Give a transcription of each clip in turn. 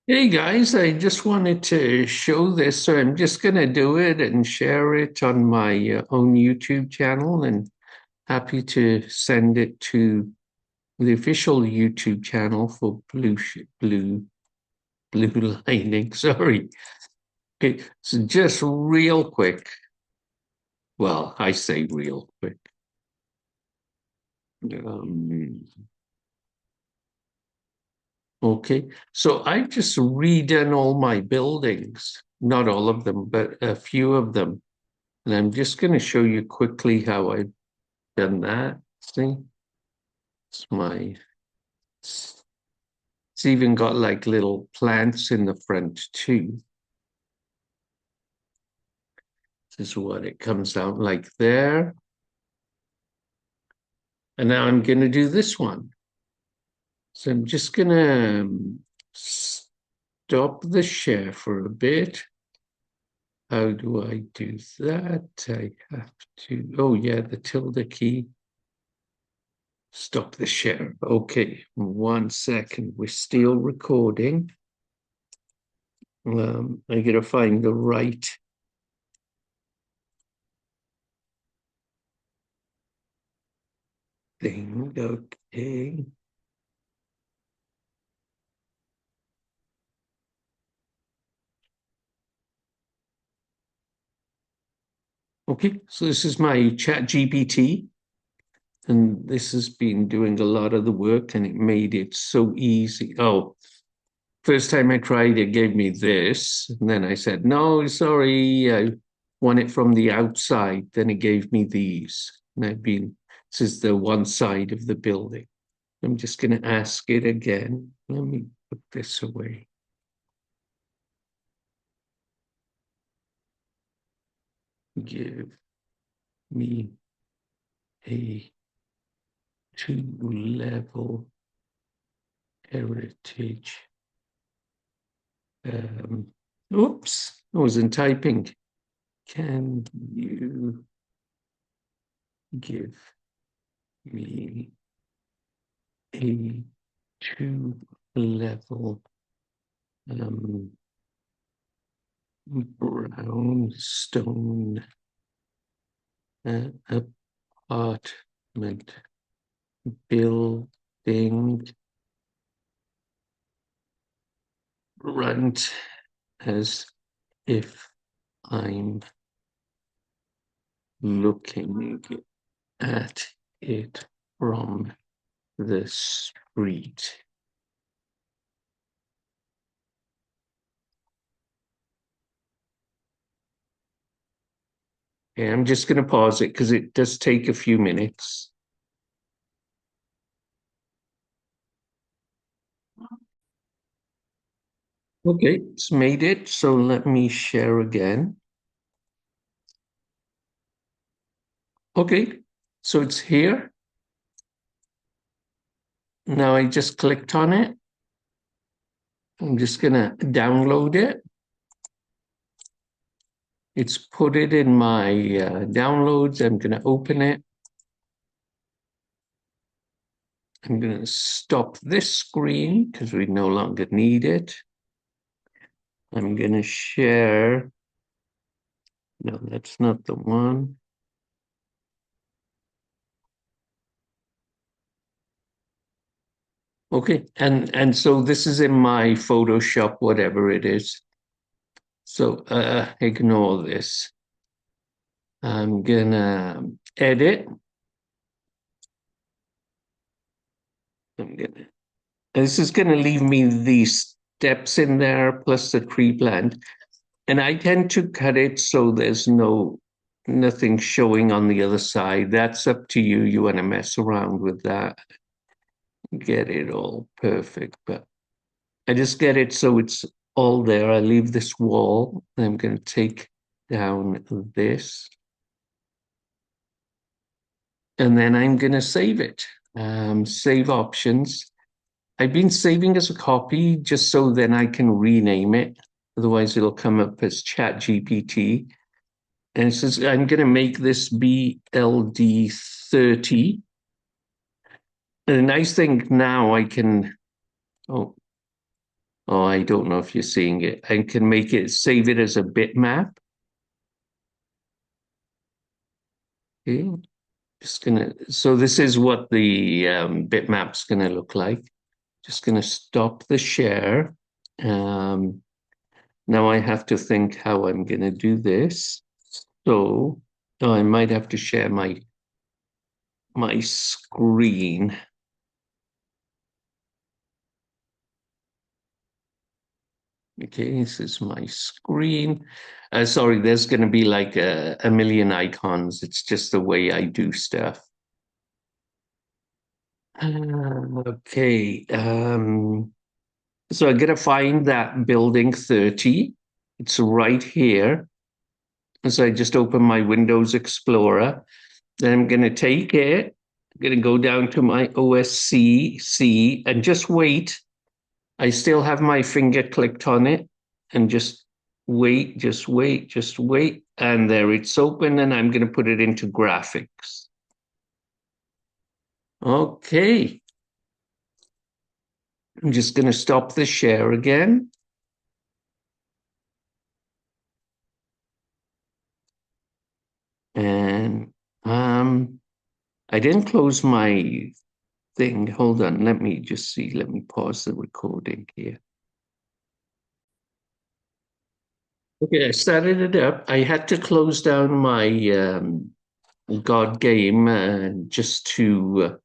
Hey guys, I just wanted to show this, so I'm just going to do it and share it on my own YouTube channel, and happy to send it to the official YouTube channel for Blue Lining. Sorry. Okay, so just real quick. Well, I say real quick. Um, okay, so I've just redone all my buildings, not all of them, but a few of them. And I'm just going to show you quickly how I've done that. See, it's even got like little plants in the front too. This is what it comes out like there. And now I'm going to do this one. So I'm just going to stop the share for a bit. How do I do that? I have to, oh yeah, the tilde key. Stop the share. Okay, 1 second. We're still recording. I gotta find the right thing. Okay. Okay, so this is my Chatgpt, and this has been doing a lot of the work, and it made it so easy. Oh, first time I tried it gave me this, and then I said, no, sorry, I want it from the outside. Then it gave me these. And this is the one side of the building. I'm just gonna ask it again. Let me put this away. Give me a two-level heritage. Oops, I wasn't typing. Can you give me a two-level um, brownstone apartment building front as if I'm looking at it from the street. Okay, I'm just going to pause it because it does take a few minutes. Okay, it's made it. So let me share again. Okay, so it's here. Now I just clicked on it. I'm just going to download it. It's put it in my downloads. I'm going to open it. I'm going to stop this screen because we no longer need it. I'm going to share. No, that's not the one. Okay, and so this is in my Photoshop, whatever it is. So ignore this. I'm gonna edit. This is gonna leave me these steps in there plus the tree plant. And I tend to cut it so there's nothing showing on the other side. That's up to you. You want to mess around with that, get it all perfect. But I just get it so it's all there. I leave this wall. I'm going to take down this. And then I'm going to save it. Save options. I've been saving as a copy just so then I can rename it. Otherwise, it'll come up as ChatGPT. And it says, I'm going to make this BLD 30. And the nice thing now I can, oh, Oh, I don't know if you're seeing it. I can make it, save it as a bitmap. Okay. Just gonna, so this is what the bitmap's gonna look like. Just gonna stop the share. Um, Now I have to think how I'm gonna do this. So, oh, I might have to share my screen. Okay, this is my screen. Sorry, there's going to be like a million icons. It's just the way I do stuff. Okay. So I'm going to find that building 30. It's right here. So I just open my Windows Explorer. Then I'm going to take it. I'm going to go down to my OSC and just wait. I still have my finger clicked on it and just wait, just wait, just wait. And there it's open, and I'm going to put it into graphics. Okay. I'm just going to stop the share again. And I didn't close my thing. Hold on. Let me just see. Let me pause the recording here. Okay, I started it up. I had to close down my God game just to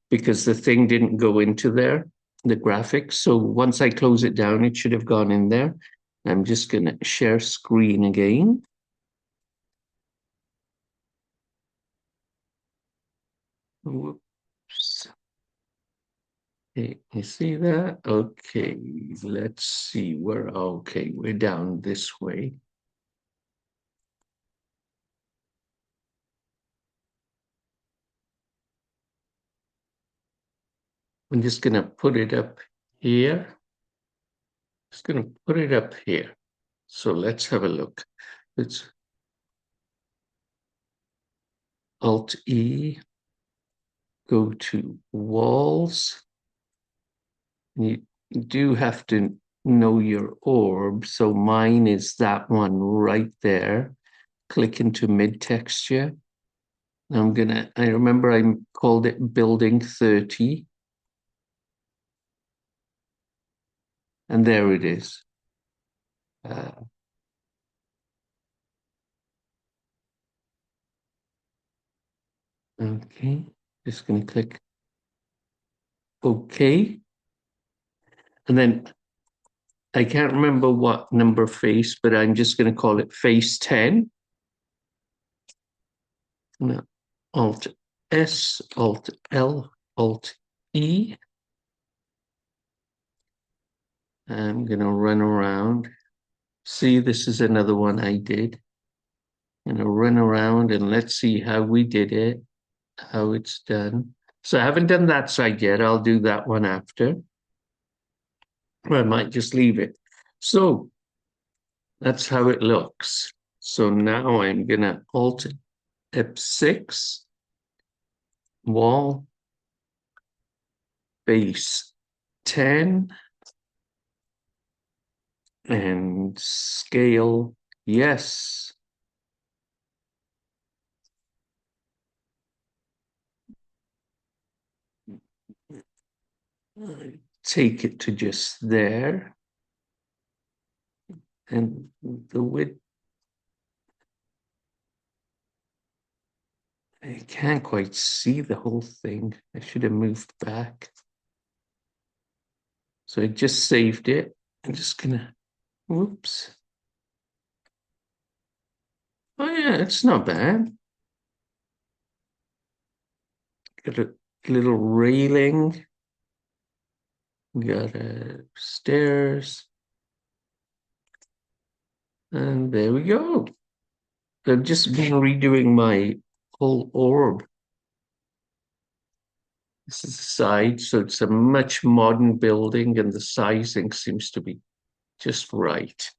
because the thing didn't go into there, the graphics. So once I close it down, it should have gone in there. I'm just going to share screen again. Whoops. Okay, you see that? Okay, let's see where, okay, we're down this way. I'm just going to put it up here. Just going to put it up here. So let's have a look. It's Alt E, go to walls. You do have to know your orb. So mine is that one right there. Click into mid texture. I remember I called it building 30. And there it is. Uh, okay, just going to click OK. And then I can't remember what number face, but I'm just going to call it face 10. Now, Alt S, Alt L, Alt E. I'm going to run around. See, this is another one I did. I'm going to run around and let's see how we did it, how it's done. So I haven't done that side yet. I'll do that one after. Or I might just leave it. So that's how it looks. So now I'm going to Alt F6, wall, base 10, and scale, yes. Take it to just there. And the width, I can't quite see the whole thing. I should have moved back. So I just saved it. I'm just gonna, whoops. Oh yeah, it's not bad. Got a little railing. Got stairs. And there we go. I've just been redoing my whole orb. This is the side, so it's a much modern building and the sizing seems to be just right.